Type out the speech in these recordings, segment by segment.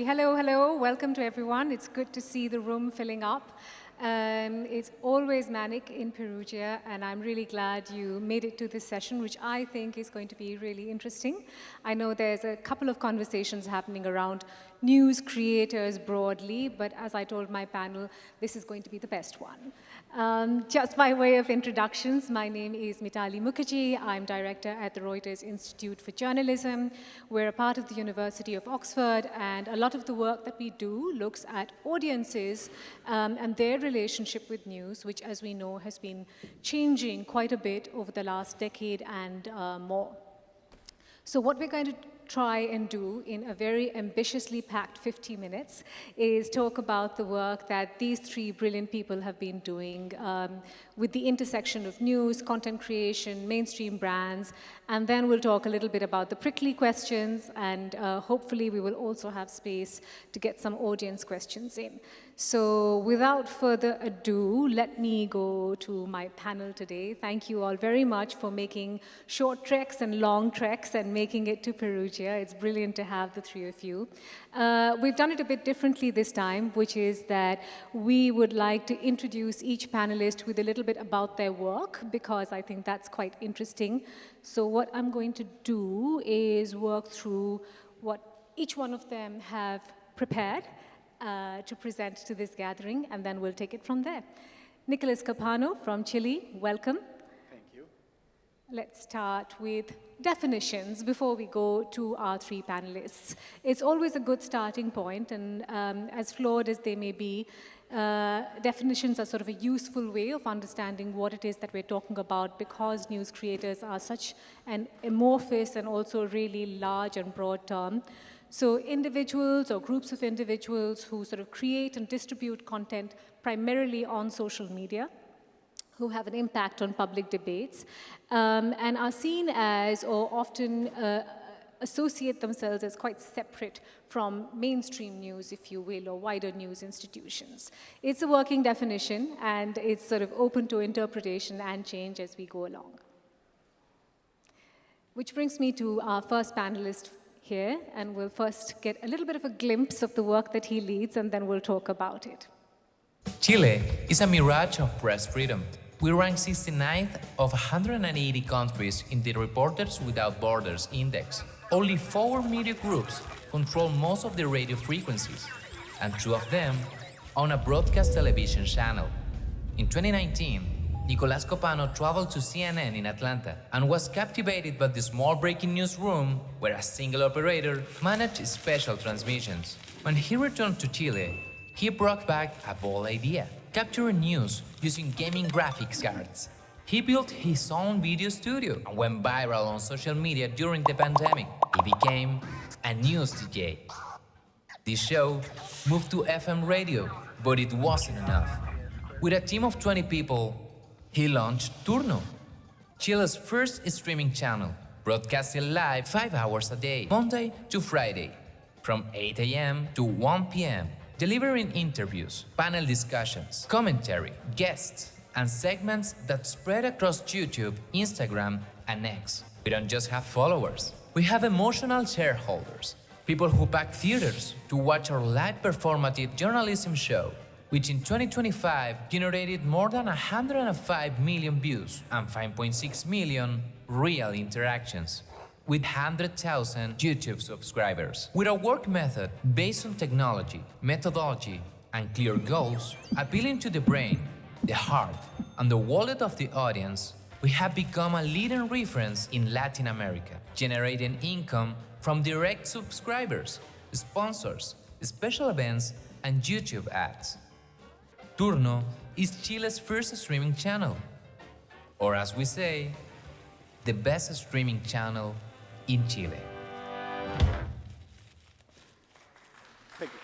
Hello, hello. Welcome to everyone. It's good to see the room filling up. It's always manic in Perugia, and I'm really glad you made it to this session, which I think is going to be really interesting. I know there's a couple of conversations happening around news creators broadly, but as I told my panel, this is going to be the best one. Just by way of introductions, my name is Mitali Mukherjee. I'm director at the Reuters Institute for Journalism. We're a part of the University of Oxford, and a lot of the work that we do looks at audiences and their relationship with news, which, as we know, has been changing quite a bit over the last decade and more. So what we're going to try and do in a very ambitiously packed 50 minutes is talk about the work that these three brilliant people have been doing with the intersection of news, content creation, mainstream brands, and then we'll talk a little bit about the prickly questions, and hopefully we will also have space to get some audience questions in. So without further ado, let me go to my panel today. Thank you all very much for making short treks and long treks and making it to Perugia. It's brilliant to have the three of you. We've done it a bit differently this time, which is that we would like to introduce each panelist with a little bit about their work, because I think that's quite interesting. So what I'm going to do is work through what each one of them have prepared to present to this gathering, and then we'll take it from there. Nicolas Copano from Chile, welcome. Thank you. Let's start with definitions before we go to our three panelists. It's always a good starting point, and as flawed as they may be, definitions are sort of a useful way of understanding what it is that we're talking about, because news creators are such an amorphous and also really large and broad term. So individuals or groups of individuals who sort of create and distribute content primarily on social media, who have an impact on public debates, and are seen as, or often associate themselves as, quite separate from mainstream news, if you will, or wider news institutions. It's a working definition, and it's sort of open to interpretation and change as we go along. Which brings me to our first panelist here, and we'll first get a little bit of a glimpse of the work that he leads, and then we'll talk about it. Chile is a mirage of press freedom. We rank 69th of 180 countries in the Reporters Without Borders Index. Only 4 media groups control most of the radio frequencies, and 2 of them own a broadcast television channel. In 2019, Nicolas Copano traveled to CNN in Atlanta and was captivated by the small breaking news room where a single operator managed special transmissions. When he returned to Chile, he brought back a bold idea: capturing news using gaming graphics cards. He built his own video studio and went viral on social media during the pandemic. He became a news DJ. This show moved to FM radio, but it wasn't enough. With a team of 20 people, he launched Turno, Chile's first streaming channel, broadcasting live 5 hours a day, Monday to Friday, from 8 a.m. to 1 p.m., delivering interviews, panel discussions, commentary, guests, and segments that spread across YouTube, Instagram, and X. We don't just have followers. We have emotional shareholders, people who pack theaters to watch our live performative journalism show, which in 2025 generated more than 105 million views and 5.6 million real interactions, with 100,000 YouTube subscribers. With a work method based on technology, methodology, and clear goals, appealing to the brain, the heart, and the wallet of the audience, we have become a leading reference in Latin America, generating income from direct subscribers, sponsors, special events, and YouTube ads. Turno is Chile's first streaming channel, or as we say, the best streaming channel in Chile. Thank you.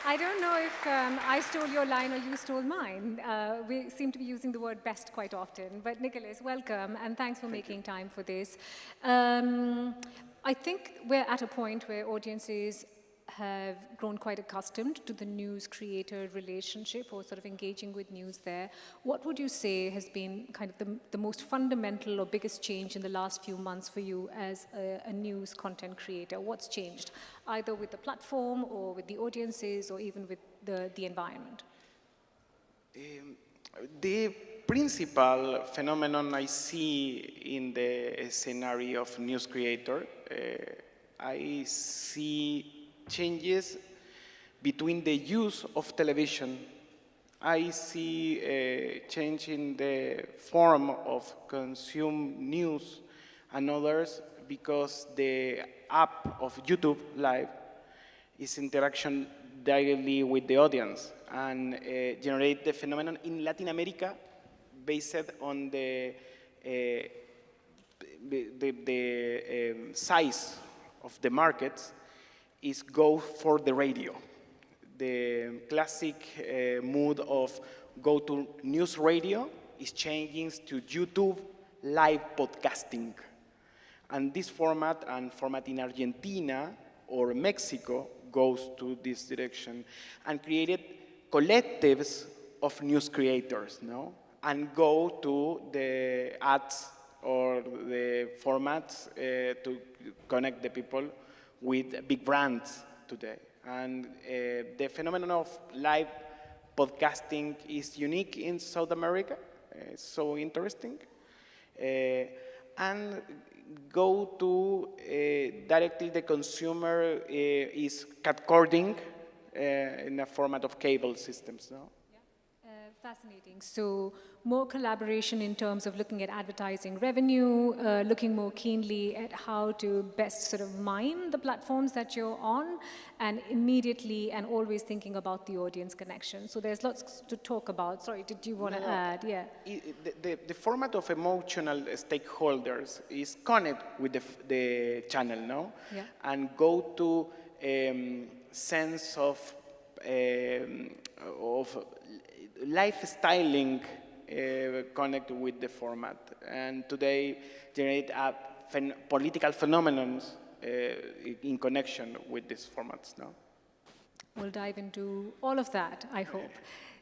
I don't know if I stole your line or you stole mine. We seem to be using the word best quite often. But Nicolas, welcome, and thanks for making time for this. I think we're at a point where audiences have grown quite accustomed to the news creator relationship or sort of engaging with news there. What would you say has been kind of the most fundamental or biggest change in the last few months for you as a news content creator? What's changed, either with the platform or with the audiences or even with the environment? The principal phenomenon I see in the scenario of news creator, I see changes between the use of television. I see a change in the form of consume news and others because the app of YouTube Live is interaction directly with the audience and generate the phenomenon in Latin America based on the size of the markets is go for the radio. The classic mood of go to news radio is changing to YouTube live podcasting. And this format in Argentina or Mexico goes to this direction and created collectives of news creators, no? And go to the ads or the formats to connect the people with big brands today. And the phenomenon of live podcasting is unique in South America. It's so interesting. And go to directly the consumer is catcording in a format of cable systems. No? Fascinating. So more collaboration in terms of looking at advertising revenue, looking more keenly at how to best sort of mine the platforms that you're on, and immediately and always thinking about the audience connection. So there's lots to talk about. Sorry, did you want to add? Yeah. The format of emotional stakeholders is connect with the channel, no? Yeah. And go to sense of lifestyling connect with the format, and today generate political phenomenons in connection with these formats. No? We'll dive into all of that, I hope.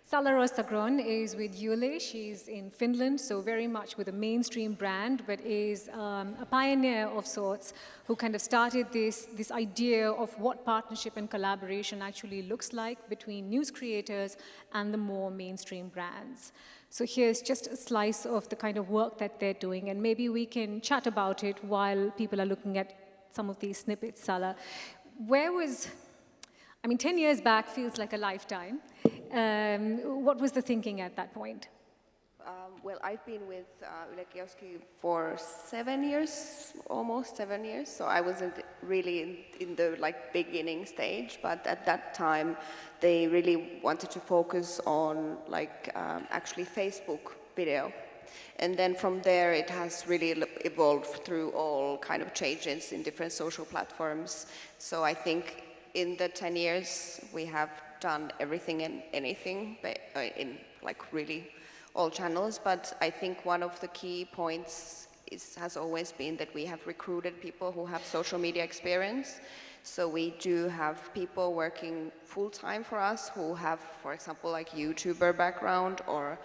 Salla-Rosa Grohn is with Yle. She's in Finland, so very much with a mainstream brand, but is a pioneer of sorts who kind of started this idea of what partnership and collaboration actually looks like between news creators and the more mainstream brands. So here's just a slice of the kind of work that they're doing, and maybe we can chat about it while people are looking at some of these snippets, Salla. 10 years back feels like a lifetime. What was the thinking at that point? Well, I've been with Yle Kioski for 7 years, almost 7 years. So I wasn't really in the beginning stage, but at that time, they really wanted to focus on actually Facebook video. And then from there, it has really evolved through all kind of changes in different social platforms. So I think in the 10 years, we have done everything and anything in really all channels. But I think one of the key points has always been that we have recruited people who have social media experience. So we do have people working full-time for us who have, for example, YouTuber background or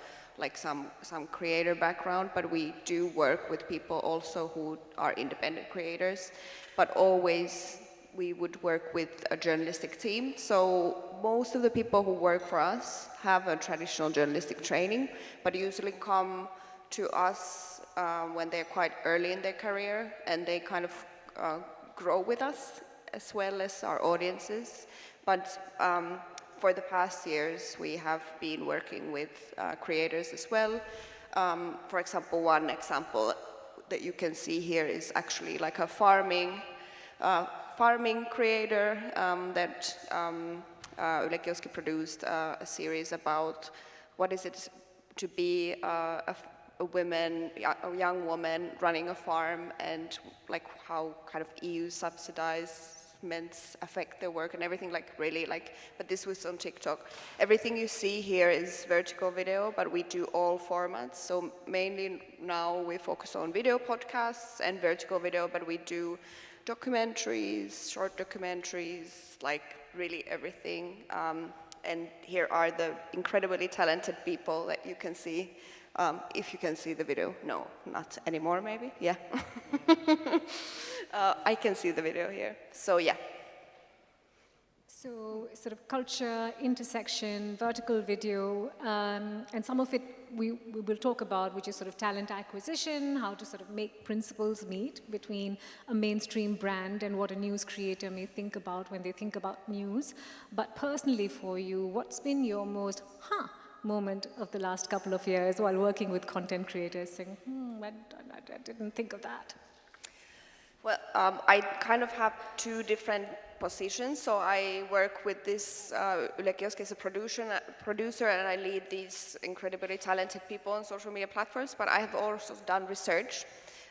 some creator background, but we do work with people also who are independent creators, but always we would work with a journalistic team. So most of the people who work for us have a traditional journalistic training, but usually come to us when they're quite early in their career, and they kind of grow with us as well as our audiences. But for the past years, we have been working with creators as well. For example, one example that you can see here is actually a farming creator that Yle Kioski produced a series about what is it to be a young woman running a farm, and how kind of EU subsidizements affect their work and everything, but this was on TikTok. Everything you see here is vertical video, but we do all formats. So mainly now we focus on video podcasts and vertical video, but we do documentaries, short documentaries, like really everything. And here are the incredibly talented people that you can see. If you can see the video. No, not anymore maybe, yeah. I can see the video here, so yeah. So sort of culture, intersection, vertical video, and some of it we will talk about, which is sort of talent acquisition, how to sort of make principles meet between a mainstream brand and what a news creator may think about when they think about news. But personally for you, what's been your most moment of the last couple of years while working with content creators, saying, I didn't think of that? Well, I kind of have two different positions. So I work with this, Yle Kioski is a producer, and I lead these incredibly talented people on social media platforms, but I have also done research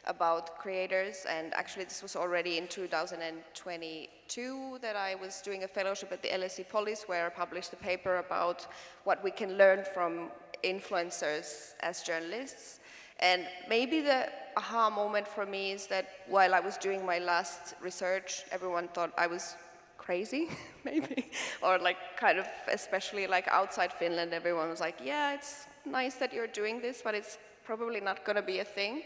about creators, and actually this was already in 2022 that I was doing a fellowship at the LSE Polis, where I published a paper about what we can learn from influencers as journalists. And maybe the aha moment for me is that while I was doing my last research, everyone thought I was crazy, maybe, or like kind of, especially like outside Finland, everyone was like, yeah, it's nice that you're doing this, but it's probably not going to be a thing.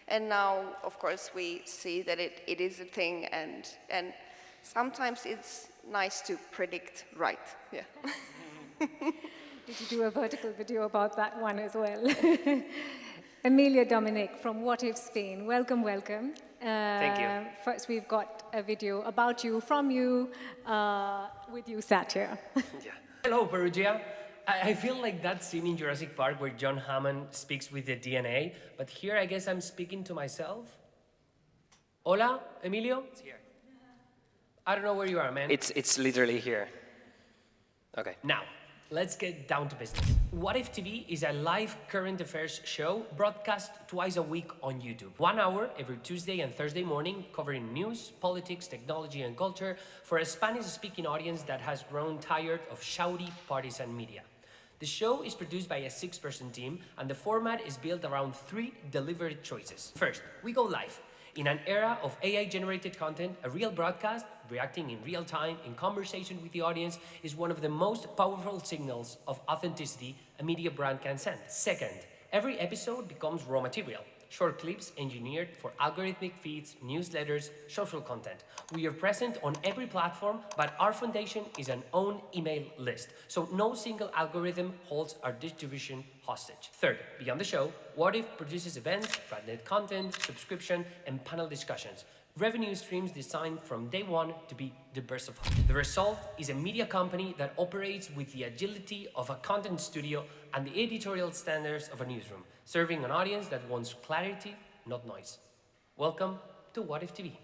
And now, of course, we see that it is a thing, and sometimes it's nice to predict right, yeah. Did you do a vertical video about that one as well? Emilio Domenech from WATIF Spain. Welcome, welcome. Thank you. First, we've got a video about you, from you, with you sat here. Yeah. Hello, Perugia. I feel like that scene in Jurassic Park where John Hammond speaks with the DNA, but here I guess I'm speaking to myself. Hola, Emilio? It's here. I don't know where you are, man. It's literally here. Okay. Now, let's get down to business. What If TV is a live current affairs show broadcast twice a week on YouTube. 1 hour every Tuesday and Thursday morning, covering news, politics, technology, and culture for a Spanish-speaking audience that has grown tired of shouty partisan media. The show is produced by a 6-person team, and the format is built around 3 deliberate choices. First, we go live. In an era of AI-generated content, a real broadcast, reacting in real time, in conversation with the audience, is one of the most powerful signals of authenticity a media brand can send. Second, every episode becomes raw material. Short clips engineered for algorithmic feeds, newsletters, social content. We are present on every platform, but our foundation is an own email list, so no single algorithm holds our distribution hostage. Third, beyond the show, What If produces events, branded content, subscription, and panel discussions. Revenue streams designed from day one to be diversified. The result is a media company that operates with the agility of a content studio and the editorial standards of a newsroom, serving an audience that wants clarity, not noise. Welcome to What If TV.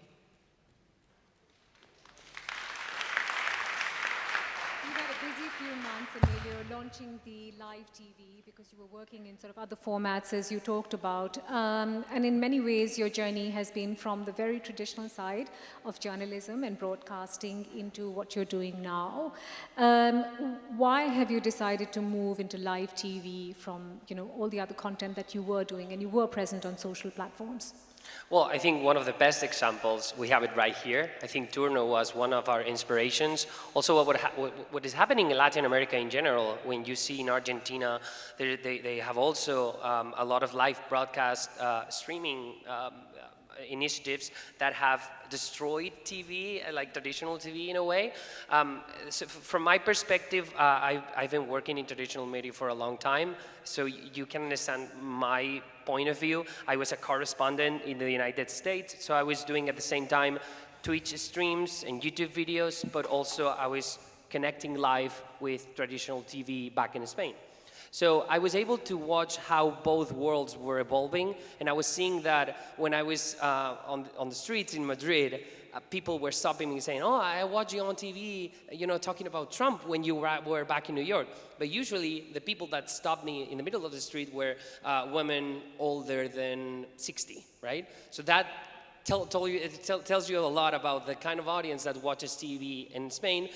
You had a busy few months, Emilio, launching the live TV because you were working in sort of other formats, as you talked about. And in many ways, your journey has been from the very traditional side of journalism and broadcasting into what you're doing now. Why have you decided to move into live TV from, all the other content that you were doing, and you were present on social platforms? Well, I think one of the best examples, we have it right here. I think Turno was one of our inspirations. Also, what is happening in Latin America in general, when you see in Argentina, they have also a lot of live broadcast streaming initiatives that have destroyed TV, like traditional TV in a way. So from my perspective, I've been working in traditional media for a long time, so you can understand my point of view. I was a correspondent in the United States, so I was doing at the same time Twitch streams and YouTube videos, but also I was connecting live with traditional TV back in Spain. So I was able to watch how both worlds were evolving, and I was seeing that when I was on the streets in Madrid, people were stopping me saying, "Oh, I watched you on TV, talking about Trump when you were back in New York." But usually the people that stopped me in the middle of the street were women older than 60, right? So that tells you a lot about the kind of audience that watches TV in Spain.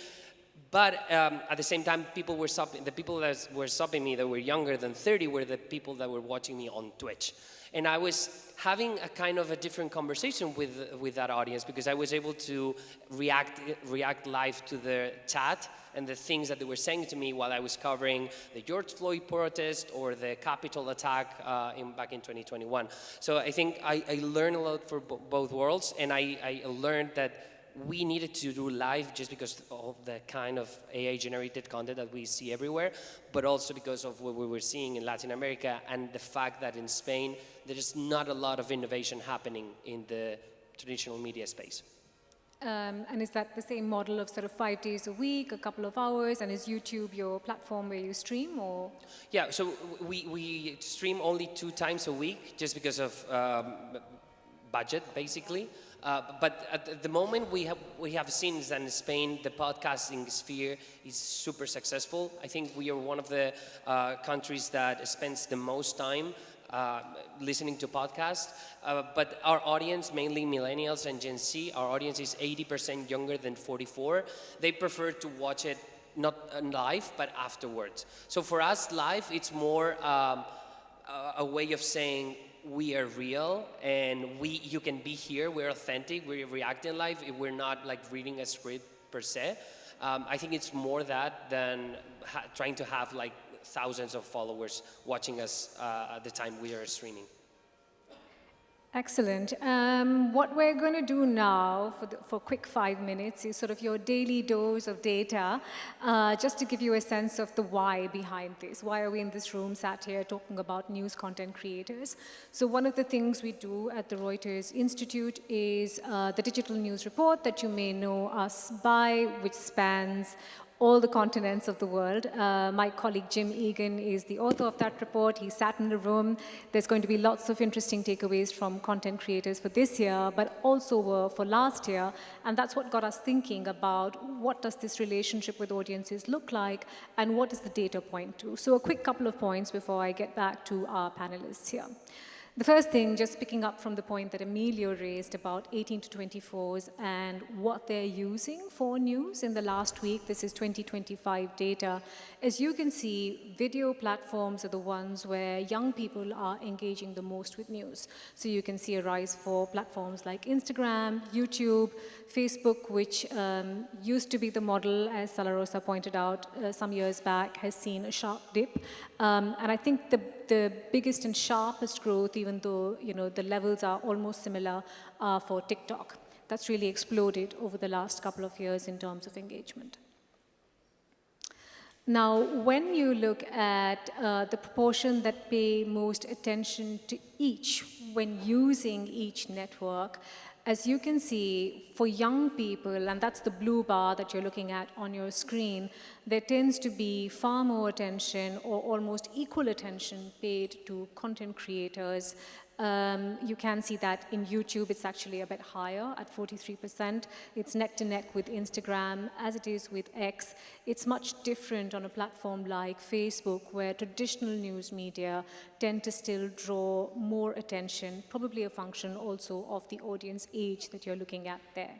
But at the same time, the people that were stopping me that were younger than 30 were the people that were watching me on Twitch. And I was having a kind of a different conversation with that audience, because I was able to react live to the chat and the things that they were saying to me while I was covering the George Floyd protest or the Capitol attack back in 2021. So I think I learned a lot for both worlds, and I learned that we needed to do live just because of the kind of AI-generated content that we see everywhere, but also because of what we were seeing in Latin America and the fact that in Spain, there is not a lot of innovation happening in the traditional media space. And is that the same model of sort of 5 days a week, a couple of hours, and is YouTube your platform where you stream, or? Yeah, so we stream only 2 times a week just because of budget, basically. But at the moment, we have seen that in Spain, the podcasting sphere is super successful. I think we are one of the countries that spends the most time listening to podcasts, but our audience, mainly millennials and Gen Z, our audience is 80% younger than 44. They prefer to watch it not live, but afterwards. So for us, live, it's more a way of saying we are real, and you can be here, we're authentic, we're reacting live, we're not like reading a script per se. I think it's more that than trying to have like thousands of followers watching us at the time we are streaming. Excellent. What we're going to do now for quick 5 minutes is sort of your daily dose of data, just to give you a sense of the why behind this. Why are we in this room sat here talking about news content creators? So one of the things we do at the Reuters Institute is the digital news report that you may know us by, which spans all the continents of the world. My colleague Jim Egan is the author of that report. He sat in the room. There's going to be lots of interesting takeaways from content creators for this year, but also for last year. And that's what got us thinking about what does this relationship with audiences look like, and what does the data point to? So a quick couple of points before I get back to our panelists here. The first thing, just picking up from the point that Emilio raised about 18 to 24s and what they're using for news in the last week, this is 2025 data. As you can see, video platforms are the ones where young people are engaging the most with news. So you can see a rise for platforms like Instagram, YouTube, Facebook, which used to be the model, as Salla-Rosa pointed out some years back, has seen a sharp dip. And I think the biggest and sharpest growth, even though the levels are almost similar, for TikTok. That's really exploded over the last couple of years in terms of engagement. Now, when you look at the proportion that pay most attention to each when using each network, as you can see, for young people, and that's the blue bar that you're looking at on your screen, there tends to be far more attention or almost equal attention paid to content creators. You can see that in YouTube, it's actually a bit higher at 43%. It's neck to neck with Instagram, as it is with X. It's much different on a platform like Facebook, where traditional news media tend to still draw more attention, probably a function also of the audience age that you're looking at there.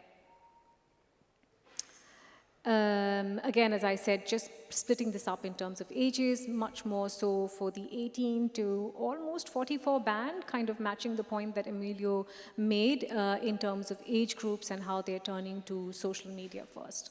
Again, as I said, just splitting this up in terms of ages, much more so for the 18 to almost 44 band, kind of matching the point that Emilio made in terms of age groups and how they're turning to social media first.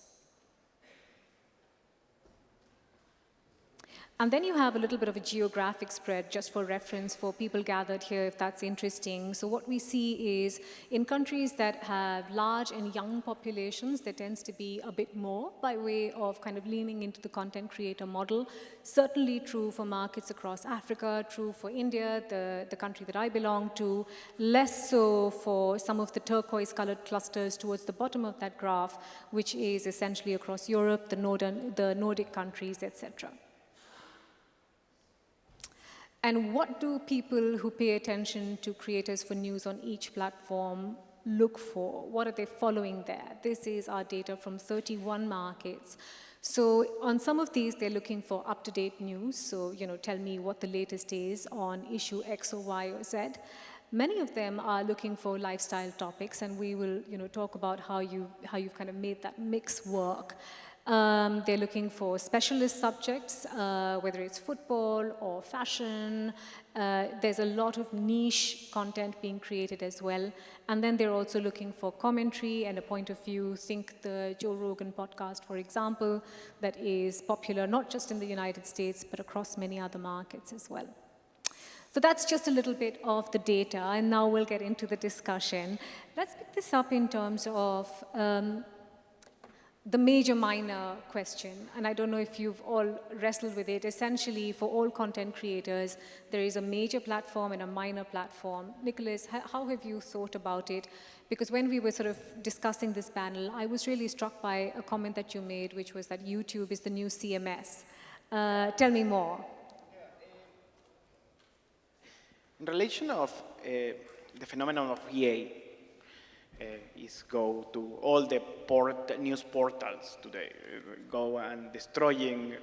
And then you have a little bit of a geographic spread, just for reference for people gathered here, if that's interesting. So what we see is in countries that have large and young populations, there tends to be a bit more by way of kind of leaning into the content creator model. Certainly true for markets across Africa, true for India, the country that I belong to, less so for some of the turquoise-colored clusters towards the bottom of that graph, which is essentially across Europe, the Nordic countries, etc. And what do people who pay attention to creators for news on each platform look for? What are they following there? This is our data from 31 markets. So on some of these, they're looking for up-to-date news. So, tell me what the latest is on issue X or Y or Z. Many of them are looking for lifestyle topics, and we will, talk about how you've kind of made that mix work. They're looking for specialist subjects, whether it's football or fashion. There's a lot of niche content being created as well. And then they're also looking for commentary and a point of view. Think the Joe Rogan podcast, for example, that is popular not just in the United States, but across many other markets as well. So that's just a little bit of the data, and now we'll get into the discussion. Let's pick this up in terms of the major minor question, and I don't know if you've all wrestled with it. Essentially, for all content creators, there is a major platform and a minor platform. Nicolas, how have you thought about it? Because when we were sort of discussing this panel, I was really struck by a comment that you made, which was that YouTube is the new CMS. Tell me more. In relation of the phenomenon of EA, is go to all the news portals today, go and destroying.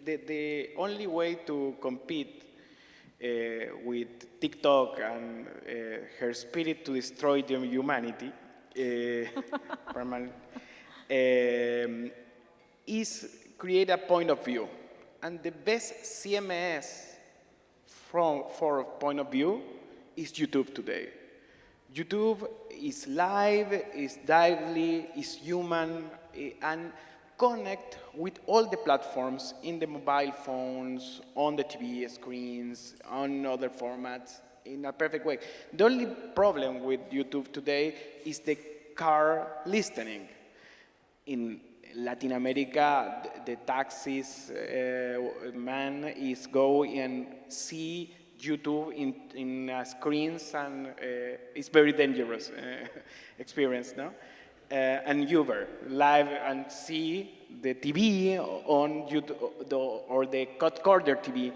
The only way to compete with TikTok and her spirit to destroy the humanity is create a point of view. And the best CMS for a point of view is YouTube today. YouTube is live, is lively, is human, and connect with all the platforms in the mobile phones, on the TV screens, on other formats, in a perfect way. The only problem with YouTube today is the car listening. In Latin America, the taxis man is go and see YouTube in screens, and it's very dangerous experience, no? And Uber, live and see the TV on YouTube or the cut-corder TV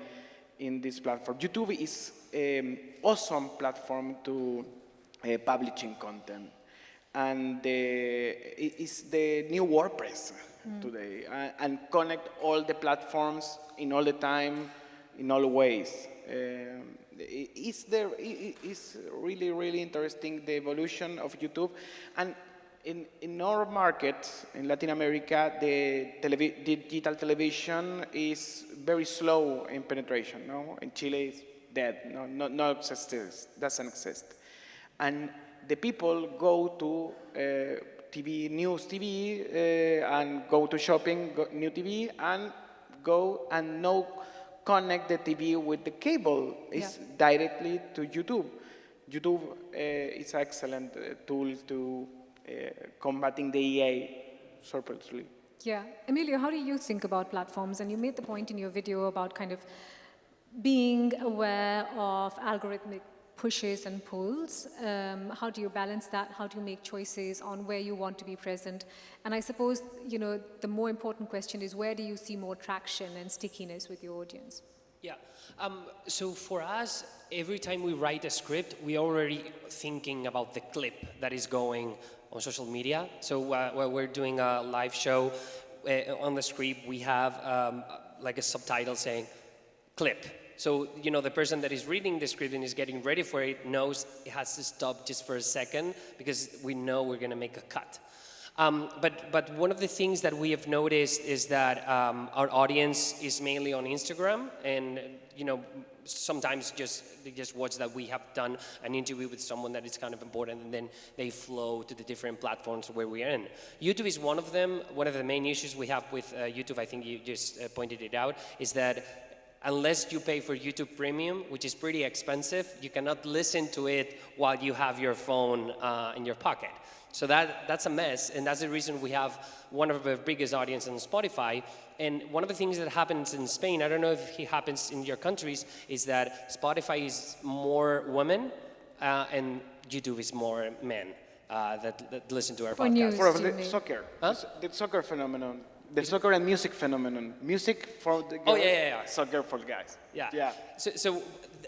in this platform. YouTube is an awesome platform to publishing content. And it is the new WordPress today, and connect all the platforms in all the time, in all ways. It's really, really interesting, the evolution of YouTube. And in our market, in Latin America, the digital television is very slow in penetration. No? In Chile, it's dead. No, not exists, doesn't exist. And the people go to TV, news TV, and go to shopping, new TV, and go and now connect the TV with the cable. It's directly to YouTube. YouTube is an excellent tool to combating the EA surplusly. Yeah. Emilio, how do you think about platforms? And you made the point in your video about kind of being aware of algorithmic pushes and pulls. How do you balance that? How do you make choices on where you want to be present? And I suppose, you know, the more important question is, where do you see more traction and stickiness with your audience? Yeah. So for us, every time we write a script, we're already thinking about the clip that is going on social media. So while we're doing a live show, on the script we have like a subtitle saying clip. So, you know, the person that is reading the script and is getting ready for it knows it has to stop just for a second, because we know we're going to make a cut. But one of the things that we have noticed is that our audience is mainly on Instagram, and, you know, sometimes they just watch that we have done an interview with someone that is kind of important, and then they flow to the different platforms where we are in. YouTube is one of them. One of the main issues we have with YouTube, I think you just pointed it out, is that unless you pay for YouTube Premium, which is pretty expensive, you cannot listen to it while you have your phone in your pocket. So that's a mess, and that's the reason we have one of the biggest audience on Spotify. And one of the things that happens in Spain, I don't know if it happens in your countries, is that Spotify is more women and YouTube is more men that listen to our podcast. News, For the soccer, the soccer phenomenon. The soccer and music phenomenon. Music for the girls, oh, yeah. Soccer for the guys. Yeah. So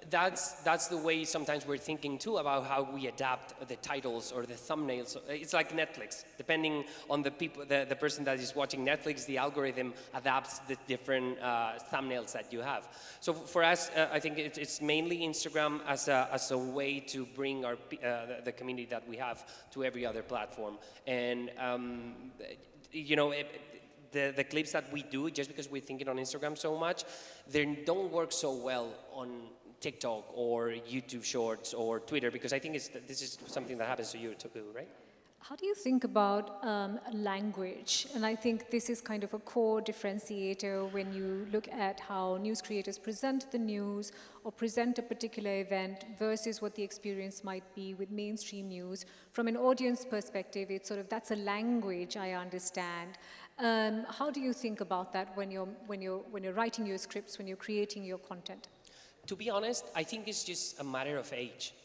that's the way sometimes we're thinking too about how we adapt the titles or the thumbnails. It's like Netflix. Depending on the people, the person that is watching Netflix, the algorithm adapts the different thumbnails that you have. So for us, I think it's mainly Instagram as a way to bring our the community that we have to every other platform. And you know, the clips that we do, just because we're thinking on Instagram so much, they don't work so well on TikTok or YouTube Shorts or Twitter, because I think this is something that happens to you too, right? How do you think about language? And I think this is kind of a core differentiator when you look at how news creators present the news or present a particular event versus what the experience might be with mainstream news. From an audience perspective, it's sort of, that's a language I understand. How do you think about that when you're writing your scripts, when you're creating your content? To be honest, I think it's just a matter of age.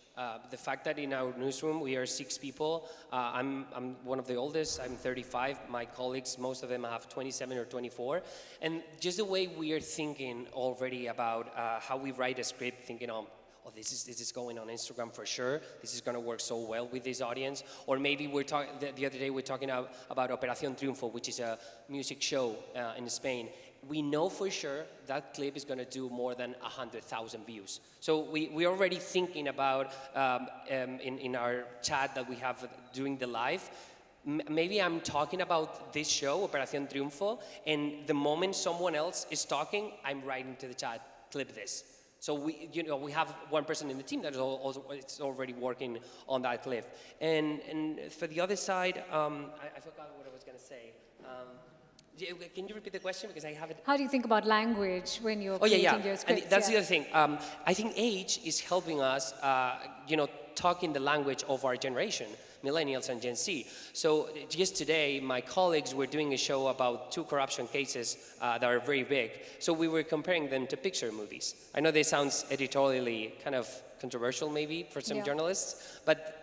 The fact that in our newsroom we are 6 people, I'm one of the oldest, I'm 35, my colleagues, most of them have 27 or 24, and just the way we are thinking already about how we write a script, thinking oh, this is going on Instagram for sure, this is going to work so well with this audience, or maybe we're talking, the other day we're talking about Operación Triunfo, which is a music show in Spain. We know for sure that clip is going to do more than 100,000 views. So we're already thinking about, in our chat that we have during the live, maybe I'm talking about this show, Operación Triunfo, and the moment someone else is talking, I'm writing to the chat, clip this. So we have one person in the team that is also it's already working on that clip. And for the other side, I forgot what I was going to say. Can you repeat the question, because I have it? How do you think about language when you're creating your scripts? And that's the other thing. I think age is helping us, talk in the language of our generation, millennials and Gen Z. So just today, my colleagues were doing a show about 2 corruption cases that are very big. So we were comparing them to Pixar movies. I know they sound editorially kind of controversial maybe for some journalists, but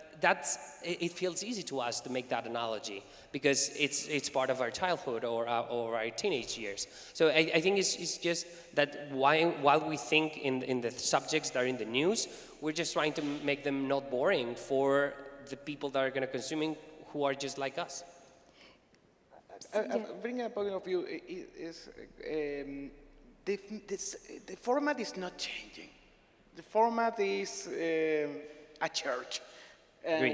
it feels easy to us to make that analogy because it's part of our childhood or our teenage years. So I think it's just that while we think in the subjects that are in the news, we're just trying to make them not boring for the people that are going to consuming who are just like us. Bringing a point of view is the format is not changing. The format is a church.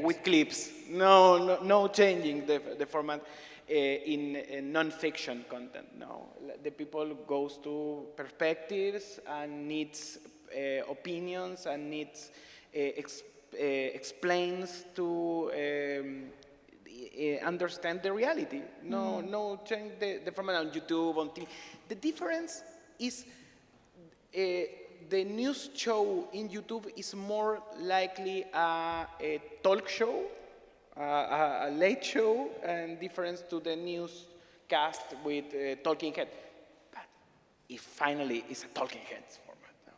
With clips, no changing the format in non-fiction content. No, the people goes to perspectives and needs opinions and needs explains to understand the reality. No change the format on YouTube, on TV. The difference is. The news show in YouTube is more likely a talk show, a late show, and difference to the newscast with talking head. But it finally is a talking heads format now.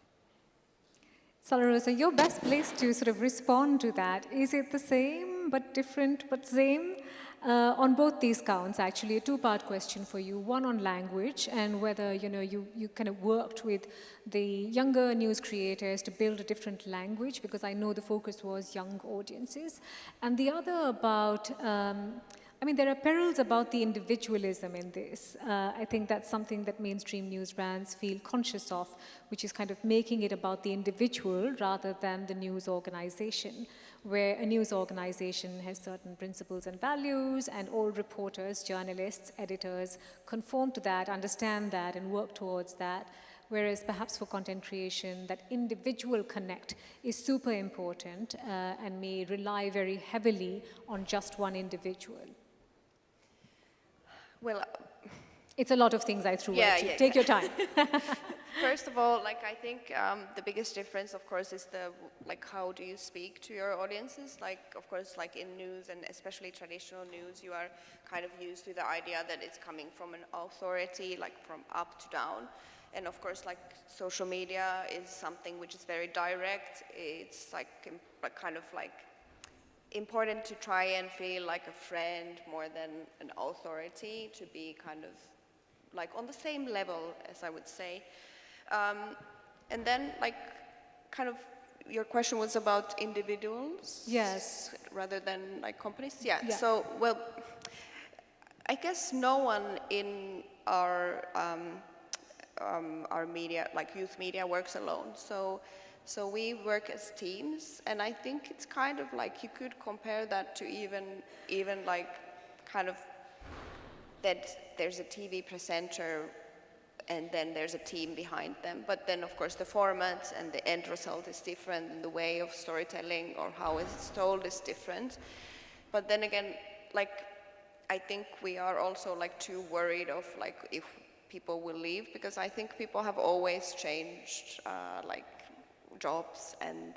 Salla-Rosa, you're best placed to sort of respond to that. Is it the same but different but same? On both these counts, actually, a 2-part question for you. One on language and whether you kind of worked with the younger news creators to build a different language, because I know the focus was young audiences. And the other about, there are perils about the individualism in this. I think that's something that mainstream news brands feel conscious of, which is kind of making it about the individual rather than the news organization, where a news organization has certain principles and values, and all reporters, journalists, editors conform to that, understand that, and work towards that. Whereas perhaps for content creation, that individual connect is super important and may rely very heavily on just one individual. Well, it's a lot of things I threw at you. Take your time. First of all, I think the biggest difference, of course, is how do you speak to your audiences? Of course, in news and especially traditional news, you are kind of used to the idea that it's coming from an authority, from up to down. And of course, social media is something which is very direct. It's important to try and feel like a friend more than an authority, to be kind of on the same level, as I would say. And then your question was about individuals? Yes. Rather than companies? Yeah. So, well, I guess no one in our media, youth media, works alone. So we work as teams, and I think it's kind of you could compare that to even kind of that there's a TV presenter and then there's a team behind them. But then, of course, the format and the end result is different, and the way of storytelling or how it's told is different. But then again, like, I think we are also like too worried of like if people will leave, because I think people have always changed like jobs, and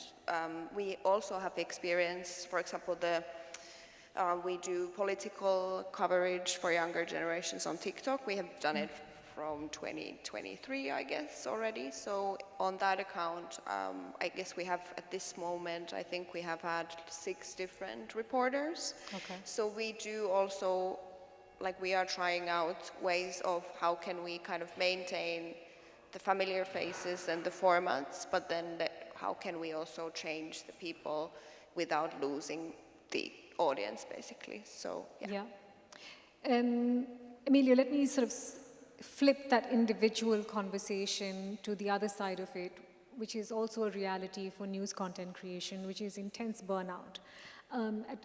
we also have experience, for example, we do political coverage for younger generations on TikTok. We have done it from 2023, I guess, already. So on that account, I guess we have, at this moment, I think we have had 6 different reporters. Okay. So we do also, like, we are trying out ways of how can we kind of maintain the familiar faces and the formats, but then how can we also change the people without losing the audience, basically. So, yeah. Emilio, let me sort of flip that individual conversation to the other side of it, which is also a reality for news content creation, which is intense burnout.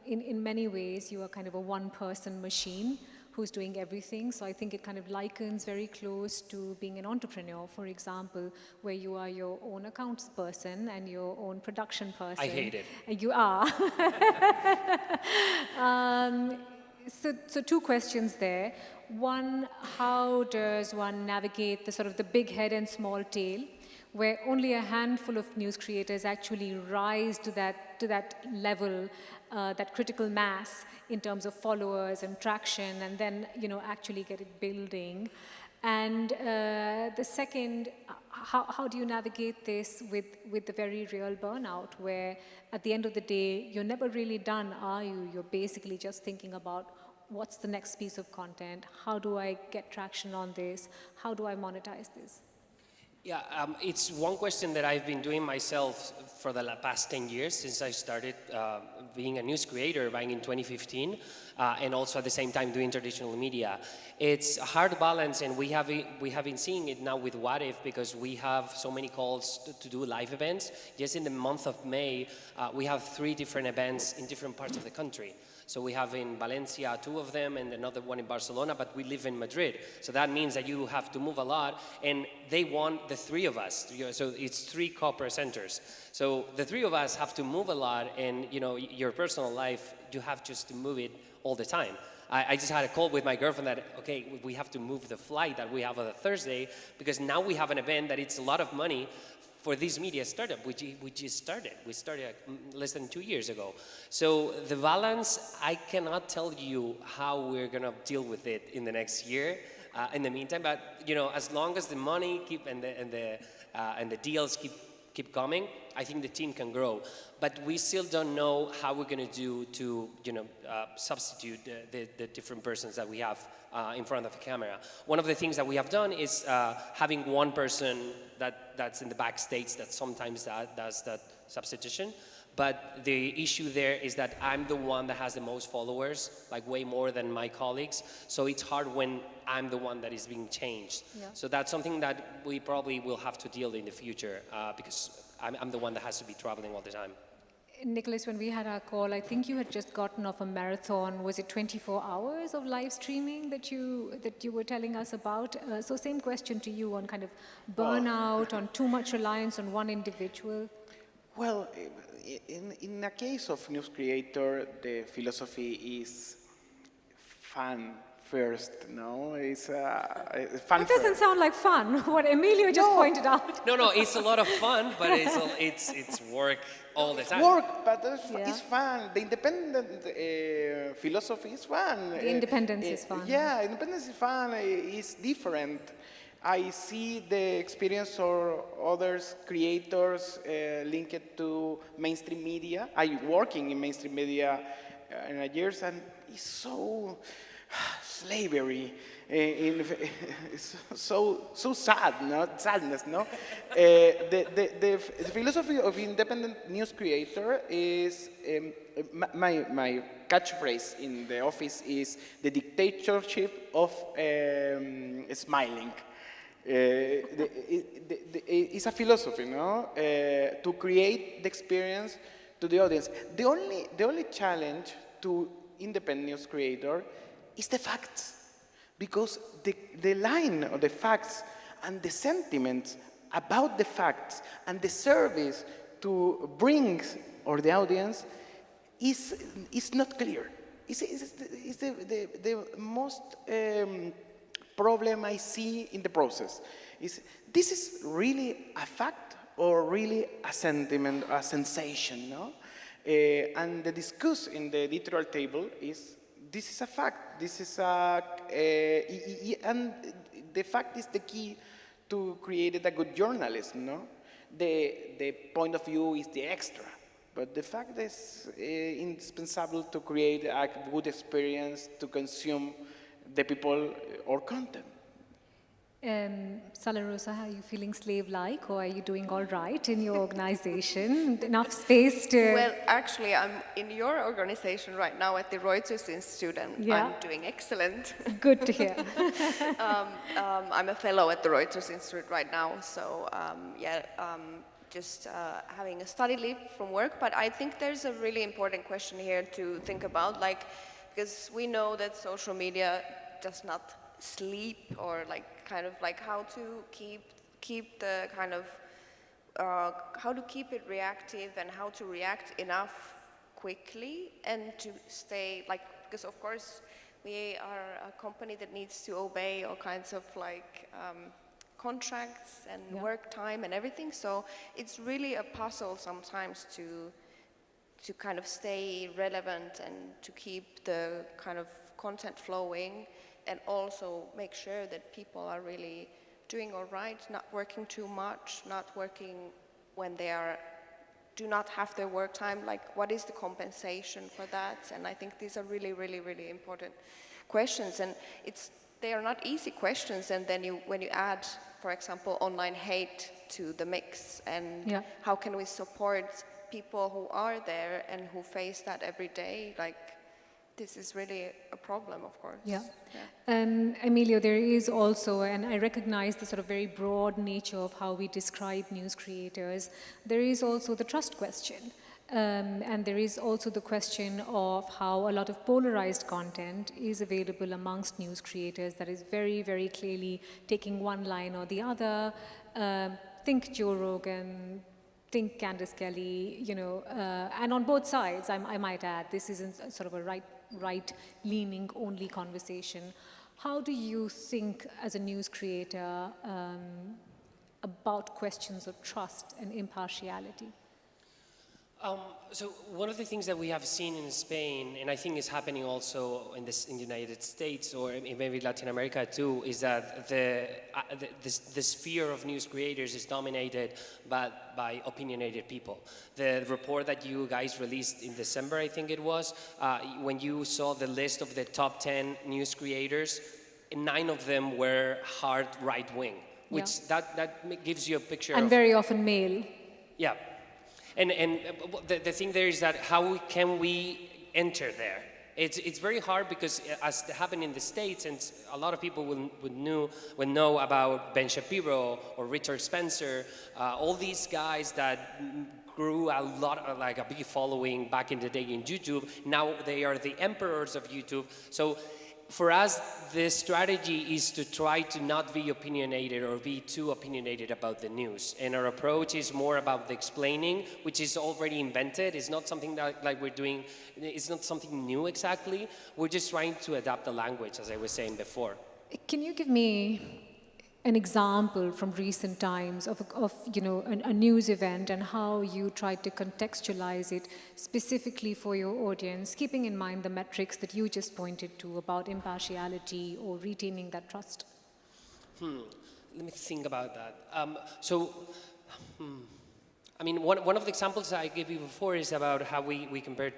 In many ways, you are kind of a one-person machine who's doing everything. So I think it kind of likens very close to being an entrepreneur, for example, where you are your own accounts person and your own production person. I hate it. You are. So 2 questions there. One, how does one navigate the sort of the big head and small tail, where only a handful of news creators actually rise to that level, that critical mass in terms of followers and traction, and then actually get it building. And the second, how do you navigate this with the very real burnout, where at the end of the day, you're never really done, are you? You're basically just thinking about what's the next piece of content? How do I get traction on this? How do I monetize this? Yeah, it's one question that I've been doing myself for the past 10 years since I started being a news creator back in 2015, and also at the same time doing traditional media. It's a hard balance, and we have been seeing it now with WATIF, because we have so many calls to do live events. Just in the month of May, we have 3 different events in different parts of the country. So we have in Valencia 2 of them and another one in Barcelona, but we live in Madrid. So that means that you have to move a lot, and they want the 3 of us. So it's 3 co-presenters. So the 3 of us have to move a lot, and your personal life, you have just to move it all the time. I just had a call with my girlfriend that, okay, we have to move the flight that we have on a Thursday, because now we have an event that it's a lot of money for this media startup, which we just started. We started less than 2 years ago. So the balance, I cannot tell you how we're gonna deal with it in the next year. In the meantime, but as long as the money and the deals keep coming, I think the team can grow. But we still don't know how we're gonna do to substitute the different persons that we have in front of the camera. One of the things that we have done is having one person that's in the backstage that sometimes does that substitution. But the issue there is that I'm the one that has the most followers, like way more than my colleagues. So it's hard when I'm the one that is being changed. Yeah. So that's something that we probably will have to deal in the future, because I'm the one that has to be traveling all the time. Nicolas, when we had our call, I think you had just gotten off a marathon. Was it 24 hours of live streaming that you were telling us about? So same question to you on kind of burnout, on too much reliance on one individual. Well, in the case of news creator, the philosophy is fun first, no? It's fun. It doesn't sound like fun, what Emilio just pointed out. No, it's a lot of fun, but it's work all the time. Work, but it's fun. The independent philosophy is fun. The independence is fun. Yeah, independence is fun. It's different. I see the experience of others, creators linked to mainstream media. I'm working in mainstream media in years, and it's so slavery. It's so sad, not sadness, no? The philosophy of independent news creator is my catchphrase in the office is the dictatorship of smiling. It's a philosophy, no? To create the experience to the audience. The only challenge to independent news creator is the facts, because the line of the facts and the sentiments about the facts and the service to bring or the audience is not clear. It's the most problem I see in the process. This is really a fact or really a sentiment, a sensation, no? And the discuss in the editorial table is, this is a fact, this is and the fact is the key to create a good journalism, no? The point of view is the extra, but the fact is indispensable to create a good experience to consume the people or content. Salla-Rosa, are you feeling slave-like, or are you doing all right in your organization? Enough space to... Well, actually, I'm in your organization right now at the Reuters Institute, and I'm doing excellent. Good to hear. I'm a fellow at the Reuters Institute right now, so just having a study leave from work. But I think there's a really important question here to think about, like, because we know that social media does not sleep, or kind of how to keep the kind of how to keep it reactive and how to react enough quickly and to stay because of course we are a company that needs to obey all kinds of contracts and work time and everything, so it's really a puzzle sometimes to kind of stay relevant and to keep the kind of content flowing, and also make sure that people are really doing all right, not working too much, not working when they do not have their work time, what is the compensation for that? And I think these are really, really, really important questions, and they are not easy questions, and then when you add, for example, online hate to the mix, and how can we support people who are there and who face that every day, this is really a problem, of course. Emilio, there is also, and I recognize the sort of very broad nature of how we describe news creators, there is also the trust question. And there is also the question of how a lot of polarized content is available amongst news creators that is very, very clearly taking one line or the other. Think Joe Rogan, think Candace Kelly, and on both sides, I might add, this isn't sort of a right-leaning only conversation. How do you think as a news creator about questions of trust and impartiality? So one of the things that we have seen in Spain, and I think is happening also in the United States or maybe Latin America too, is that the sphere of news creators is dominated by opinionated people. The report that you guys released in December, I think it was, when you saw the list of the top 10 news creators, 9 of them were hard right-wing, which that gives you a picture and of... very often male. Yeah. And the thing there is that how can we enter there? It's very hard because as happened in the States, and a lot of people would know about Ben Shapiro or Richard Spencer, all these guys that grew a lot, a big following back in the day in YouTube. Now they are the emperors of YouTube. So for us, the strategy is to try to not be opinionated or be too opinionated about the news. And our approach is more about the explaining, which is already invented. It's not something that we're doing, it's not something new exactly. We're just trying to adapt the language, as I was saying before. Can you give me an example from recent times of a news event and how you tried to contextualize it specifically for your audience, keeping in mind the metrics that you just pointed to about impartiality or retaining that trust? Let me think about that. I mean, one of the examples I gave you before is about how we compared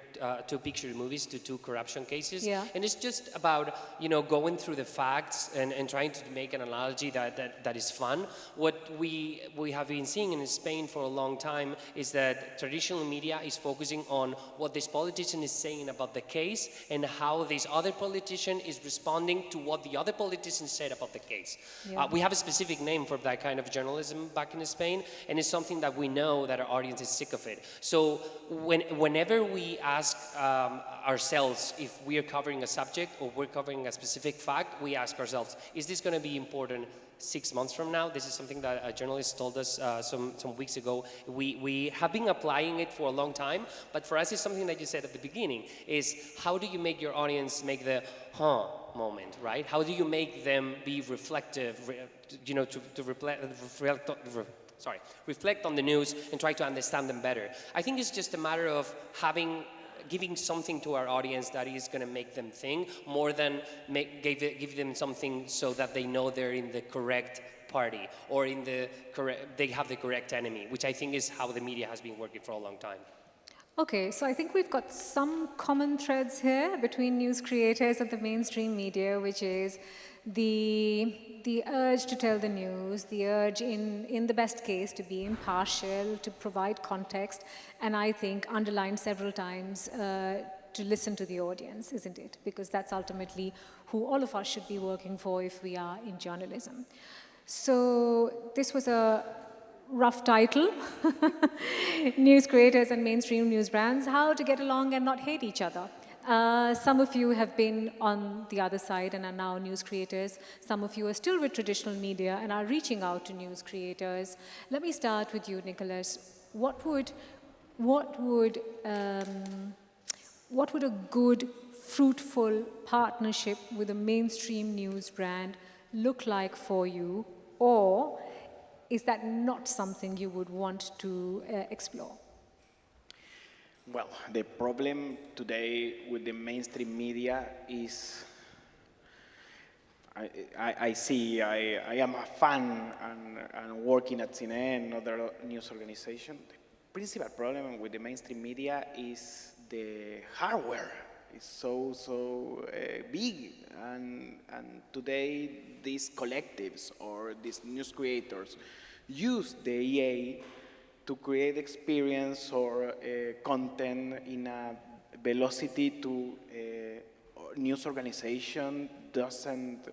two picture movies to 2 corruption cases. Yeah. And it's just about, going through the facts and trying to make an analogy that is fun. What we have been seeing in Spain for a long time is that traditional media is focusing on what this politician is saying about the case and how this other politician is responding to what the other politician said about the case. Yeah. We have a specific name for that kind of journalism back in Spain, and it's something that we know know that our audience is sick of it. So whenever we ask ourselves if we are covering a subject or we're covering a specific fact, we ask ourselves, is this going to be important 6 months from now? This is something that a journalist told us some weeks ago. We have been applying it for a long time, but for us it's something that you said at the beginning, is how do you make your audience make the moment, right? How do you make them be reflective, to reflect on the news and try to understand them better? I think it's just a matter of giving something to our audience that is going to make them think, more than give them something so that they know they're in the correct party or they have the correct enemy, which I think is how the media has been working for a long time. Okay, so I think we've got some common threads here between news creators and the mainstream media, which is the urge to tell the news, the urge in the best case to be impartial, to provide context, and I think underlined several times to listen to the audience, isn't it? Because that's ultimately who all of us should be working for if we are in journalism. So this was a rough title, News Creators and Mainstream News Brands, How to Get Along and Not Hate Each Other. Some of you have been on the other side and are now news creators. Some of you are still with traditional media and are reaching out to news creators. Let me start with you, Nicolas. What would a good, fruitful partnership with a mainstream news brand look like for you? Or is that not something you would want to explore? Well, the problem today with the mainstream media is, I am a fan and working at CNN and other news organizations. The principal problem with the mainstream media is the hardware. It's so big, and today these collectives or these news creators use the EA to create experience or content in a velocity to news organization doesn't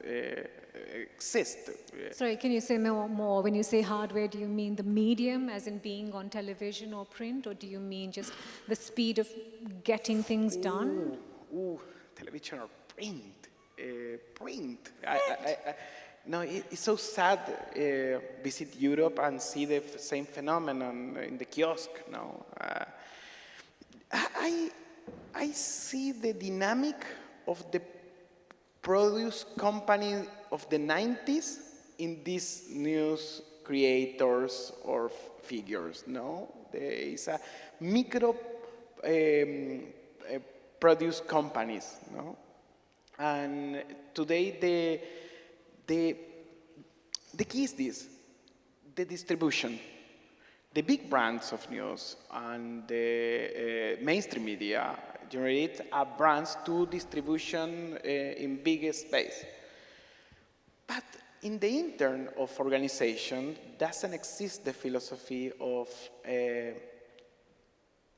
exist. Sorry, can you say more? When you say hardware, do you mean the medium, as in being on television or print, or do you mean just the speed of getting things done? Television or print? Print. No, it's so sad visit Europe and see the same phenomenon in the kiosk. No, I see the dynamic of the produce company of the 90s in these news creators or figures. No, there is a micro produce companies. No, and today the key is this: the distribution. The big brands of news and the mainstream media generate brands to distribution in big space. But in the intern of organization doesn't exist the philosophy of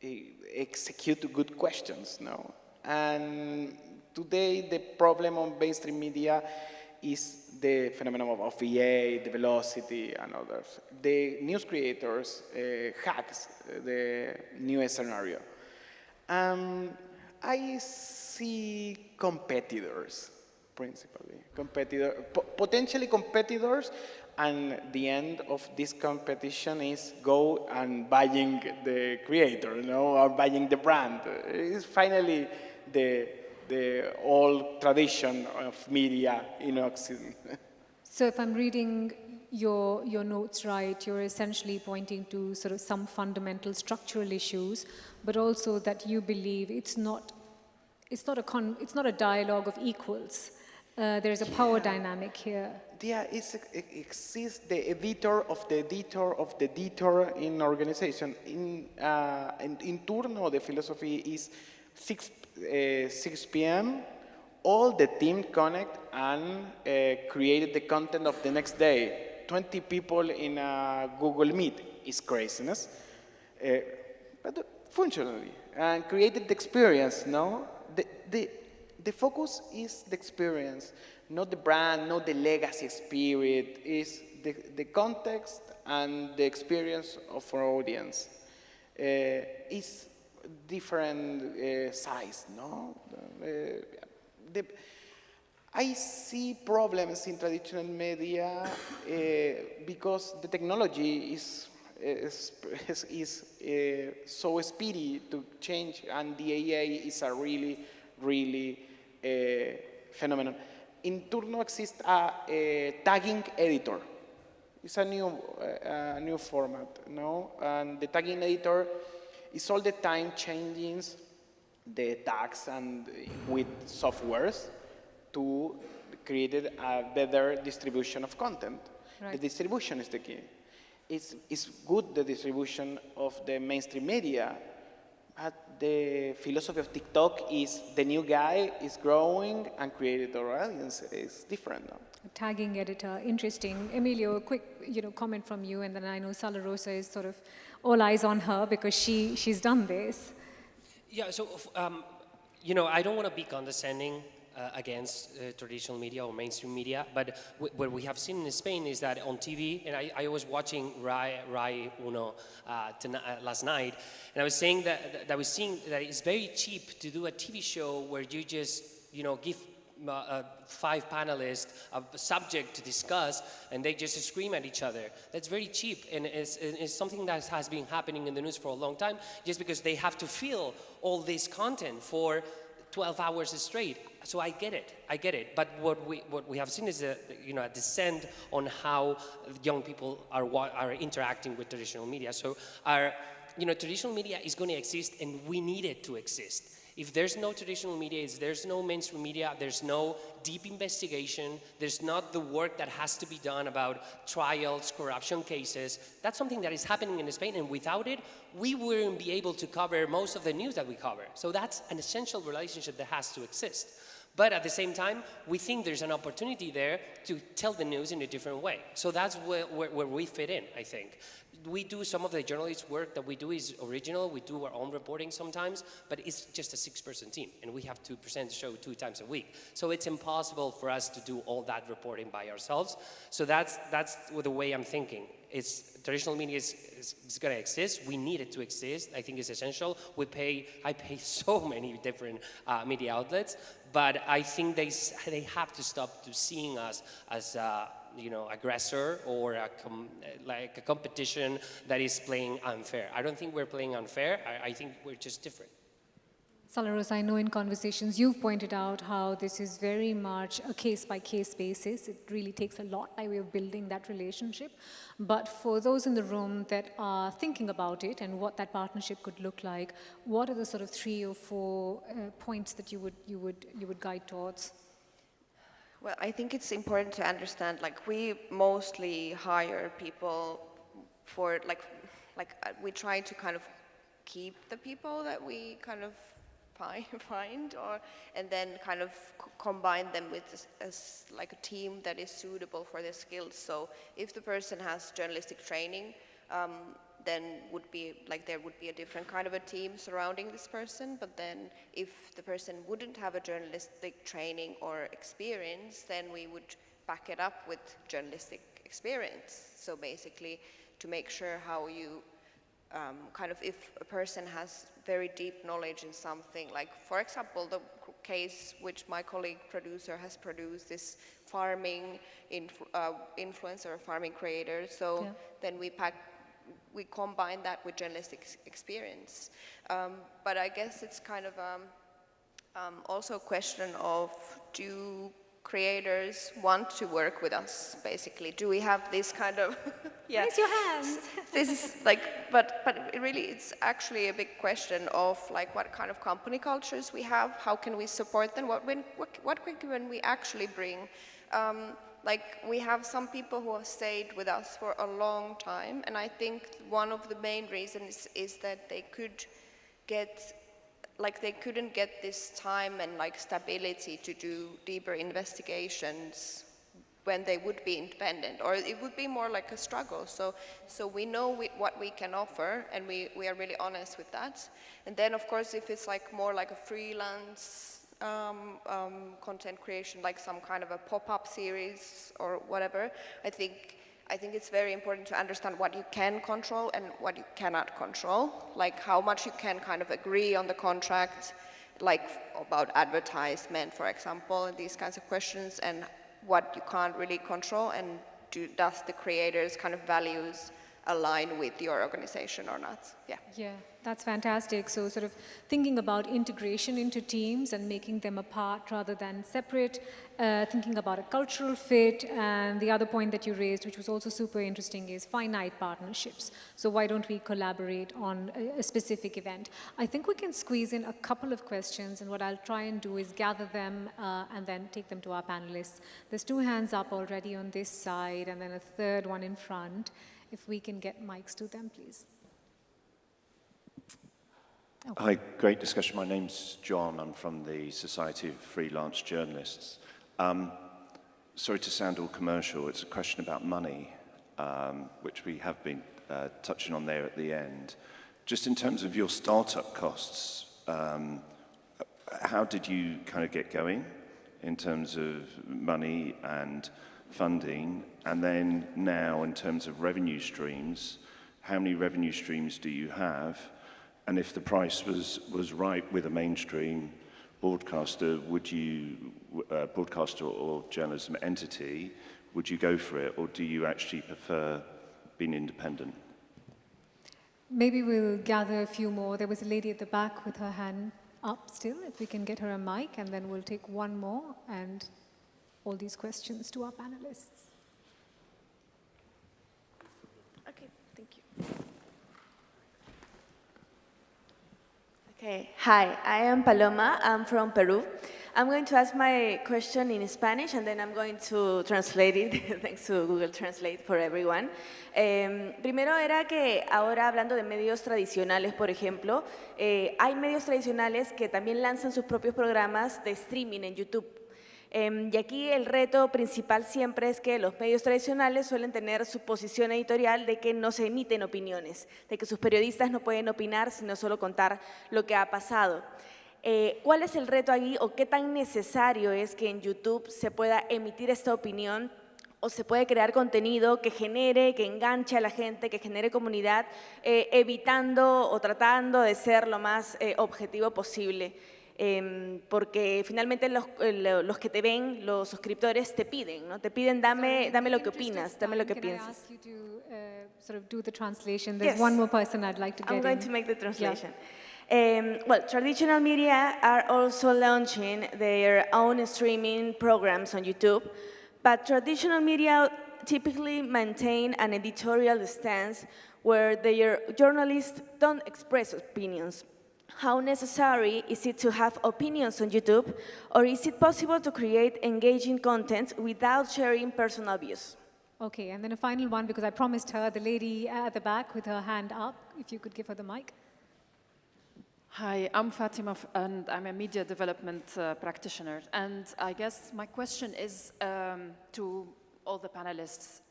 execute good questions, no? And today the problem on mainstream media is the phenomenon of EA, the velocity, and others. The news creators hacks the new scenario. I see competitors, principally. Potentially competitors, and the end of this competition is go and buying the creator, or buying the brand. It's finally the old tradition of media in Occident. So if I'm reading your notes right, you're essentially pointing to sort of some fundamental structural issues, but also that you believe it's not a dialogue of equals. There's a power dynamic here. Yeah, it exists the editor of the editor of the editor in organization. In Turno, the philosophy is 6 p.m., all the team connect and created the content of the next day. 20 people in a Google Meet is craziness, but functionally, and created the experience, no? The focus is the experience, not the brand, not the legacy spirit, is the context and the experience of our audience. Is different size, no? I see problems in traditional media because the technology is so speedy to change, and the AI is a really phenomenon. In Turno exists a tagging editor. It's a new format, no? And the tagging editor is all the time changing the tags and with softwares to create a better distribution of content. Right. The distribution is the key. It's good, the distribution of the mainstream media, but the philosophy of TikTok is the new guy is growing and created our audience is different now. A tagging editor, interesting. Emilio, a quick comment from you, and then I know Salla-Rosa is sort of all eyes on her because she's done this. Yeah, so I don't want to be condescending against traditional media or mainstream media, but what we have seen in Spain is that on TV, and I was watching Rai Uno last night, and I was saying that I was seeing that it's very cheap to do a TV show where you just give 5 panelists a subject to discuss, and they just scream at each other. That's very cheap, and it's something that has been happening in the news for a long time, just because they have to fill all this content for 12 hours straight. So I get it. But what we have seen is a descent on how young people are interacting with traditional media. So our traditional media is going to exist, and we need it to exist. If there's no traditional media, if there's no mainstream media, there's no deep investigation, there's not the work that has to be done about trials, corruption cases. That's something that is happening in Spain, and without it, we wouldn't be able to cover most of the news that we cover. So that's an essential relationship that has to exist. But at the same time, we think there's an opportunity there to tell the news in a different way. So that's where we fit in, I think. We do some of the journalist work that we do is original. We do our own reporting sometimes, but it's just a 6-person team, and we have to present the show 2 times a week. So it's impossible for us to do all that reporting by ourselves. So that's the way I'm thinking. Traditional media is going to exist. We need it to exist. I think it's essential. I pay so many different media outlets, but I think they have to stop seeing us as aggressor or like a competition that is playing unfair. I don't think we're playing unfair. I think we're just different. Salla-Rosa, I know in conversations you've pointed out how this is very much a case-by-case basis. It really takes a lot by way of building that relationship. But for those in the room that are thinking about it and what that partnership could look like, what are the sort of 3 or 4 points that you would guide towards? Well, I think it's important to understand, we mostly hire people for, we try to kind of keep the people that we kind of find, and then kind of combine them with a team that is suitable for their skills. So if the person has journalistic training, then there would be a different kind of a team surrounding this person. But then if the person wouldn't have a journalistic training or experience, then we would back it up with journalistic experience. So basically to make sure how you if a person has very deep knowledge in something, like for example the case which my colleague producer has produced, this farming influencer, farming creator, so then we combine that with journalistic experience. But I guess it's kind of also a question of, do creators want to work with us, basically? Do we have this kind of... Raise your hands! This is but really it's actually a big question of what kind of company cultures we have, how can we support them, what can we actually bring. We have some people who have stayed with us for a long time, and I think one of the main reasons is that they couldn't get this time and stability to do deeper investigations when they would be independent, or it would be more like a struggle. So we know what we can offer, and we are really honest with that. And then of course if it's more like a freelance content creation, like some kind of a pop-up series or whatever, I think it's very important to understand what you can control and what you cannot control, like how much you can kind of agree on the contract, like about advertisement, for example, and these kinds of questions, and what you can't really control, and does the creators' kind of values align with your organization or not? Yeah, that's fantastic. So sort of thinking about integration into teams and making them a part rather than separate, thinking about a cultural fit, and the other point that you raised, which was also super interesting, is finite partnerships. So why don't we collaborate on a specific event? I think we can squeeze in a couple of questions, and what I'll try and do is gather them and then take them to our panelists. There's 2 hands up already on this side, and then a third one in front. If we can get mics to them, please. Okay. Hi, great discussion. My name's John. I'm from the Society of Freelance Journalists. Sorry to sound all commercial. It's a question about money, which we have been touching on there at the end. Just in terms of your startup costs, how did you kind of get going in terms of money and funding? And then now, in terms of revenue streams, how many revenue streams do you have? And if the price was right with a mainstream broadcaster, would you, broadcaster or journalism entity, would you go for it, or do you actually prefer being independent? Maybe we'll gather a few more. There was a lady at the back with her hand up still, if we can get her a mic, and then we'll take one more and all these questions to our panelists. Okay, thank you. Okay, hi, I am Paloma. I'm from Peru. I'm going to ask my question in Spanish, and then I'm going to translate it, thanks to Google Translate for everyone. Primero era que ahora hablando de medios tradicionales, por ejemplo, hay medios tradicionales que también lanzan sus propios programas de streaming en YouTube. Y aquí el reto principal siempre es que los medios tradicionales suelen tener su posición editorial de que no se emiten opiniones, de que sus periodistas no pueden opinar, sino solo contar lo que ha pasado. ¿Cuál es el reto aquí o qué tan necesario es que en YouTube se pueda emitir esta opinión o se puede crear contenido que genere, que enganche a la gente, que genere comunidad, evitando o tratando de ser lo más objetivo posible? Porque finalmente los que te ven, los suscriptores, te piden, ¿no? Te piden, dame lo que opinas, dame lo que piensas. Can I ask you to sort of do the translation? There's one more person I'd like to get in. I'm going to make the translation. Yeah. Well, traditional media are also launching their own streaming programs on YouTube, but traditional media typically maintain an editorial stance where their journalists don't express opinions. How necessary is it to have opinions on YouTube, or is it possible to create engaging content without sharing personal views? Okay, and then a final one, because I promised her, the lady at the back with her hand up, if you could give her the mic. Hi, I'm Fatima, and I'm a media development practitioner. And I guess my question is to all the panelists.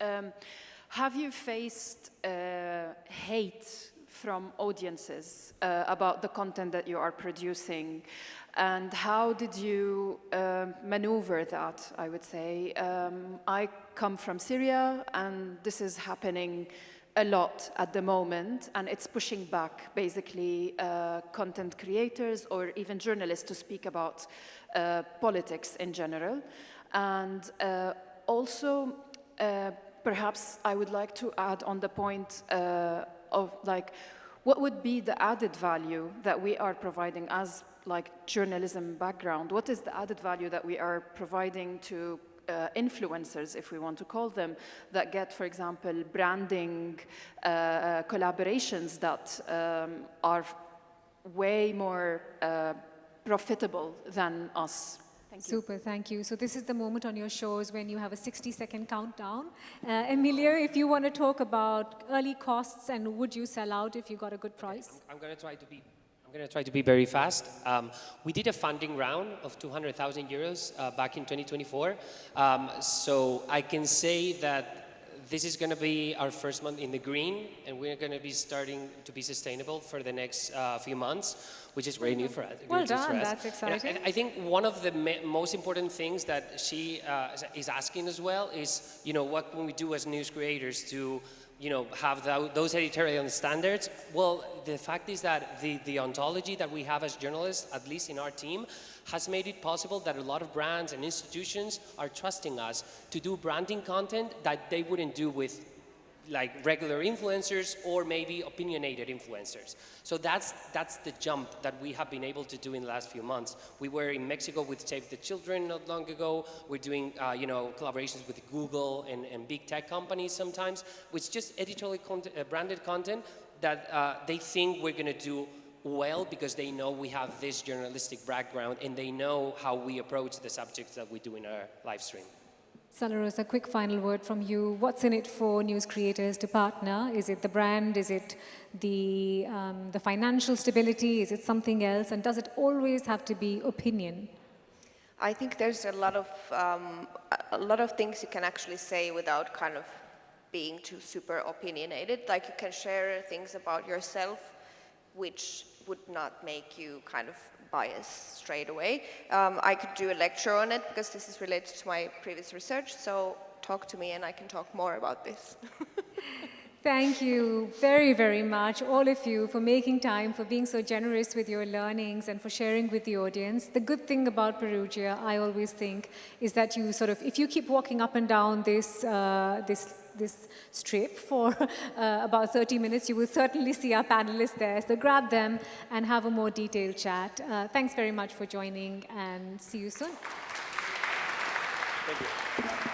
Have you faced hate from audiences about the content that you are producing, and how did you maneuver that, I would say? I come from Syria, and this is happening a lot at the moment, and it's pushing back basically content creators or even journalists to speak about politics in general. And also, perhaps I would like to add on the point of like, what would be the added value that we are providing as like journalism background? What is the added value that we are providing to influencers, if we want to call them, that get, for example, branding collaborations that are way more profitable than us? Thank you. Super, thank you. So this is the moment on your shows when you have a 60-second countdown. Emilio, if you want to talk about early costs and would you sell out if you got a good price? I'm going to try to be very fast. We did a funding round of 200,000 euros back in 2024. So I can say that this is going to be our first month in the green, and we're going to be starting to be sustainable for the next few months, which is very new for us. Well done, that's exciting. I think one of the most important things that she is asking as well is, what can we do as news creators to have those editorial standards? Well, the fact is that the ontology that we have as journalists, at least in our team, has made it possible that a lot of brands and institutions are trusting us to do branding content that they wouldn't do with regular influencers or maybe opinionated influencers. So that's the jump that we have been able to do in the last few months. We were in Mexico with Save the Children not long ago. We're doing collaborations with Google and big tech companies sometimes, with just editorially branded content that they think we're going to do well because they know we have this journalistic background and they know how we approach the subjects that we do in our live stream. Salla-Rosa, a quick final word from you. What's in it for news creators to partner? Is it the brand? Is it the financial stability? Is it something else? And does it always have to be opinion? I think there's a lot of things you can actually say without kind of being too super opinionated. Like you can share things about yourself which would not make you kind of biased straight away. I could do a lecture on it because this is related to my previous research, so talk to me and I can talk more about this. Thank you very, very much, all of you, for making time, for being so generous with your learnings and for sharing with the audience. The good thing about Perugia, I always think, is that you if you keep walking up and down this strip for about 30 minutes, you will certainly see our panelists there. So grab them and have a more detailed chat. Thanks very much for joining and see you soon. Thank you.